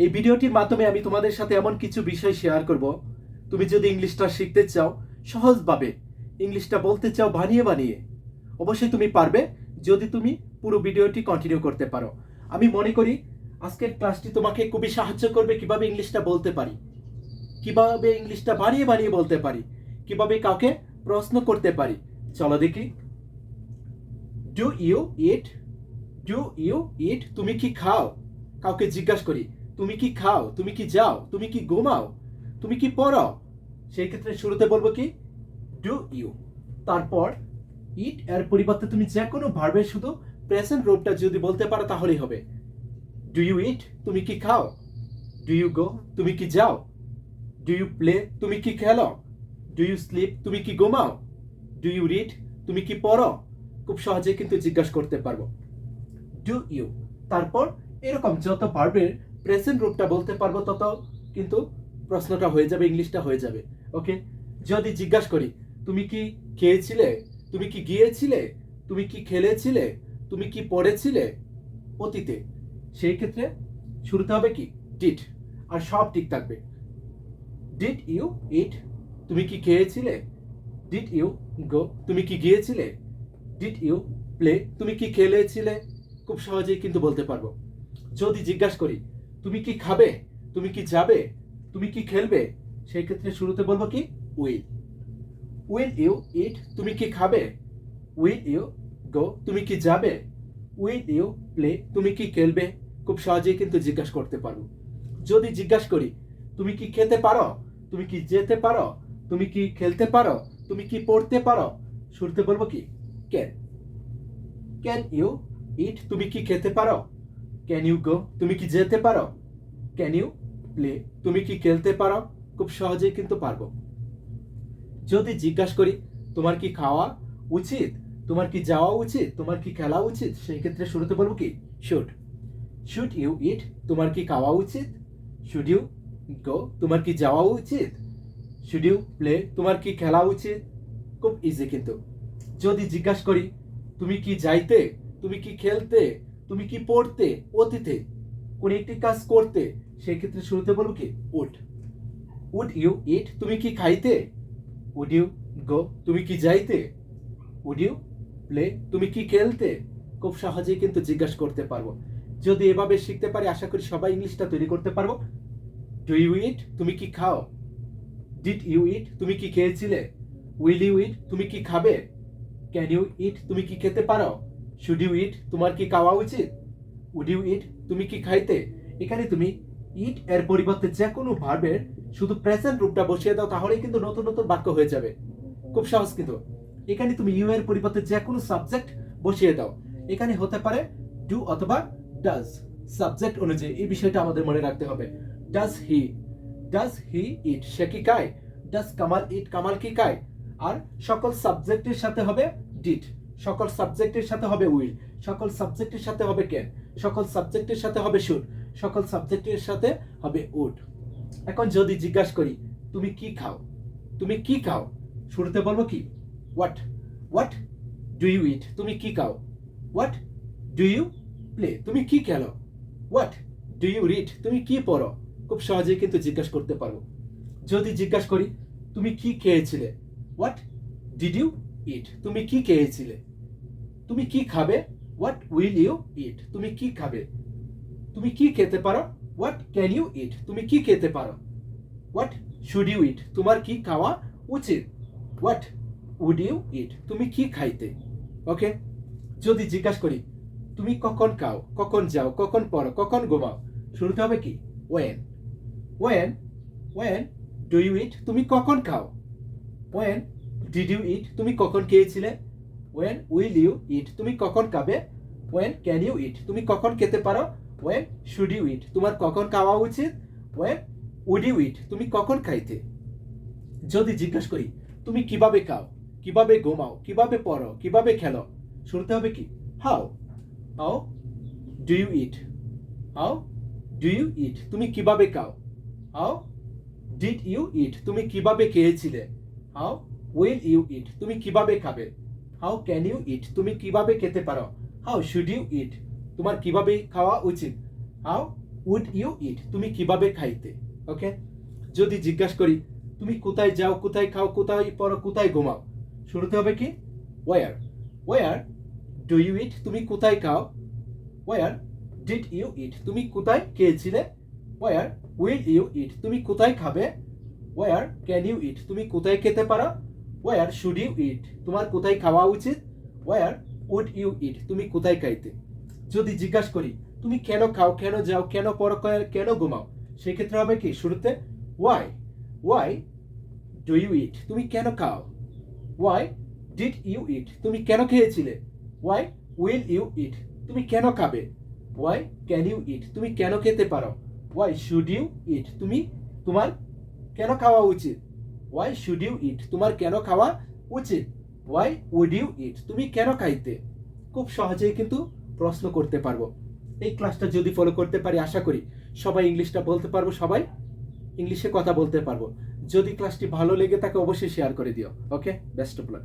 এই ভিডিওটির মাধ্যমে আমি তোমাদের সাথে এমন কিছু বিষয় শেয়ার করব, তুমি যদি ইংলিশটা শিখতে চাও সহজভাবে, ইংলিশটা বলতে চাও বানিয়ে বানিয়ে, অবশ্যই তুমি পারবে যদি তুমি পুরো ভিডিওটি কন্টিনিউ করতে পারো। আমি মনে করি আজকের ক্লাসটি তোমাকে খুবই সাহায্য করবে কিভাবে ইংলিশটা বলতে পারি, কিভাবে ইংলিশটা বানিয়ে বানিয়ে বলতে পারি, কিভাবে কাউকে প্রশ্ন করতে পারি। চলো দেখি। Do you eat? Do you eat? তুমি কি খাও? কাউকে জিজ্ঞাসা করি, তুমি কি খাও? তুমি কি যাও? তুমি কি ঘুমাও? তুমি কি পড়ো? সেই ক্ষেত্রে শুরুতে বলবো কি ডু ইউ। তারপর ইট এর পরিবর্তে তুমি যে কোনো ভার্বের শুধু প্রেজেন্ট রূপটা যদি বলতে পারো তাহলেই হবে। Do you eat? তুমি কি খাও? Do you go? তুমি কি যাও? Do you play? তুমি কি খেলো? Do you sleep? তুমি কি ঘুমাও? Do you read? তুমি কি পড়ো? খুব সহজে কিন্তু জিজ্ঞাসা করতে পারবো ডু ইউ। তারপর এরকম যত ভার্বের প্রেজেন্ট রূপটা বলতে পারবো তত কিন্তু প্রশ্নটা হয়ে যাবে, ইংলিশটা হয়ে যাবে। ওকে, যদি জিজ্ঞাসা করি তুমি কি খেয়েছিলে? তুমি কি গিয়েছিলে? তুমি কি খেলেছিলে? তুমি কি পড়েছিলে অতীতে, সেই ক্ষেত্রে শুরুতে হবে কি ডিড, আর সব ঠিক থাকবে। Did you eat? তুমি কি খেয়েছিলে? Did you go? তুমি কি গিয়েছিলে? Did you play? তুমি কি খেলেছিলে? খুব সহজেই কিন্তু বলতে পারবো। যদি জিজ্ঞাসা করি তুমি কি খাবে? তুমি কি যাবে? তুমি কি খেলবে, সেই ক্ষেত্রে শুরুতে বলবো কি উইল। Will you eat? তুমি কি খাবে? Will you go? তুমি কি যাবে? Will you play? তুমি কি খেলবে? খুব সহজেই কিন্তু জিজ্ঞাসা করতে পারবো। যদি জিজ্ঞাসা করি তুমি কি খেতে পারো? তুমি কি যেতে পারো? তুমি কি খেলতে পারো? তুমি কি পড়তে পারো, শুরুতে বলবো কি ক্যান। Can you eat? তুমি কি খেতে পারো? Can you go? তুমি কি যেতে পারো? Can you play? তুমি কি খেলতে পারো? খুব সহজেই কিন্তু পারবো। যদি জিজ্ঞাসা করি তোমার কি খাওয়া উচিত? তোমার কি যাওয়া উচিত? তোমার কি খেলা উচিত, সেই ক্ষেত্রে শুরুতে বলবো কি শুড। Should you eat? তোমার কি খাওয়া উচিত? Should you go? তোমার কি যাওয়া উচিত? Should you play? তোমার কি খেলা উচিত? খুব ইজি কিন্তু। যদি জিজ্ঞাসা করি তুমি কি যাইতে? তুমি কি খেলতে? তুমি কি পড়তে অতীতে কোন একটি কাজ করতে, সেই ক্ষেত্রে শুরুতে বলবো কি উড। Would you eat? তুমি কি খাইতে? Would you go? তুমি কি যাইতে? Would you play? তুমি কি খেলতে? খুব সহজেই কিন্তু জিজ্ঞাসা করতে পারবো। যদি এভাবে শিখতে পারি আশা করি সবাই ইংলিশটা তৈরি করতে পারবো। Do you eat? তুমি কি খাও? Did you eat? তুমি কি খেয়েছিলে? Will you eat? তুমি কি খাবে? Can you eat? তুমি কি খেতে পারো? Should you eat? তোমার কি খাওয়া উচিত? Would you eat? তুমি কি খাইতে? এখানে তুমি ইট এর পরিবর্তে যে কোনো ভার্বের শুধু প্রেজেন্ট রূপটা বসিয়ে দাও তাহলেই কিন্তু নতুন নতুন বাক্য হয়ে যাবে। খুব সহজ কিন্তু। এখানে তুমি ইউ এর পরিবর্তে যে কোনো সাবজেক্ট বসিয়ে দাও। এখানে হতে পারে ডু অথবা ডাজ, সাবজেক্ট অনুযায়ী এই বিষয়টা আমাদের মনে রাখতে হবে। Does he? ডাজ হি ইট? সে কি খায়? ডাজ কামাল ইট? কামাল কি খায়? আর সকল সাবজেক্টের সাথে হবে ডিড, সকল সাবজেক্টের সাথে হবে উইল, সকল সাবজেক্টের সাথে হবে ক্যান, সকল সাবজেক্টের সাথে হবে শুড, সকল সাবজেক্টের সাথে হবে উড। এখন যদি জিজ্ঞাসা করি তুমি কি খাও? তুমি কি খাও, শুরুতে বলবো কি what. What do you eat? তুমি কি খাও? What do you play? তুমি কি খেলো? What do you read? তুমি কি পড়ো? খুব সহজেই কিন্তু জিজ্ঞাসা করতে পারবো। যদি জিজ্ঞাসা করি তুমি কি খেয়েছিলে? What did you eat? তুমি কি খেয়েছিলে? তুমি কি খাবে? What will you eat? তুমি কি খাবে? তুমি কি খেতে পারো? What can you eat? তুমি কি খেতে পারো? What should you eat? তোমার কি খাওয়া উচিত? What would you eat? তুমি কি খাইতে? ওকে, যদি জিজ্ঞাসা করি তুমি কখন খাও, কখন যাও, কখন পড়ো, কখন ঘুমাও, শুরুতে হবে কি when. When when do you eat? তুমি কখন খাও? When did you eat? তুমি কখন খেয়েছিলে? When will you eat? তুমি কখন খাবে? When can you eat? তুমি কখন খেতে পারো? When should you eat? তোমার কখন খাওয়া উচিত? When would you eat? তুমি কখন খাইতে? যদি জিজ্ঞাসা করি তুমি কিভাবে খাও, কিভাবে ঘুমাও, কিভাবে পড়ো, কিভাবে খেলো, শুনতে হবে কি how. How do you eat? How do you eat? তুমি কিভাবে খাও? How did you eat? তুমি কিভাবে খেয়েছিলে? How will you eat? তুমি কিভাবে খাবে? How can you eat? তুমি কিভাবে খেতে পারো? How should you eat? তোমার কিভাবে খাওয়া উচিত? হাউ উড ইউ ইট, তুমি কিভাবে খাইতে। ওকে, যদি জিজ্ঞাসা করি তুমি কোথায় যাও, কোথায় খাও, কোথায় পড়ো, কোথায় ঘুমাও, শুরুতে হবে কি war. War do you eat, তুমি কোথায় খাও। ওয়ার ডিড ইউ ইট, তুমি কোথায় খেয়েছিলে। ওয়ার উইল ইউ ইট, তুমি কোথায় খাবে। ওয়ার ক্যান ইউ ইট, তুমি কোথায় খেতে পারো। ওয়ার শুড ইউ ইট, তোমার কোথায় খাওয়া উচিত। ওয়ার উড ইউ ইট, তুমি কোথায় খাইতে। যদি জিজ্ঞাসা করি তুমি কেন খাও, কেন যাও, কেন পড়ো, কেন ঘুমাও, সেক্ষেত্রে হবে কি শুরুতে Y. Why do you eat, তুমি কেন খাও। ওয়াই ডিড ইউ ইট, তুমি কেন খেয়েছিলে। ওয়াই উইল ইউ ইট, তুমি কেন খাবে। ওয়াই ক্যান ইউ ইট, তুমি কেন খেতে পারো। ওয়াই শুড ইউ ইট, তোমার কেন খাওয়া উচিত। ওয়াই শুড ইউ ইট, তোমার কেন খাওয়া উচিত। ওয়াই উড ইউ ইট, তুমি কেন খাইতে। খুব সহজেই কিন্তু প্রশ্ন করতে পারবো। এই ক্লাসটা যদি ফলো করতে পারি, আশা করি সবাই ইংলিশটা বলতে পারবো, সবাই ইংলিশে কথা বলতে পারবো। যদি ক্লাসটি ভালো লেগে থাকে অবশ্যই শেয়ার করে দিও। ওকে, বেস্ট অফ লাক।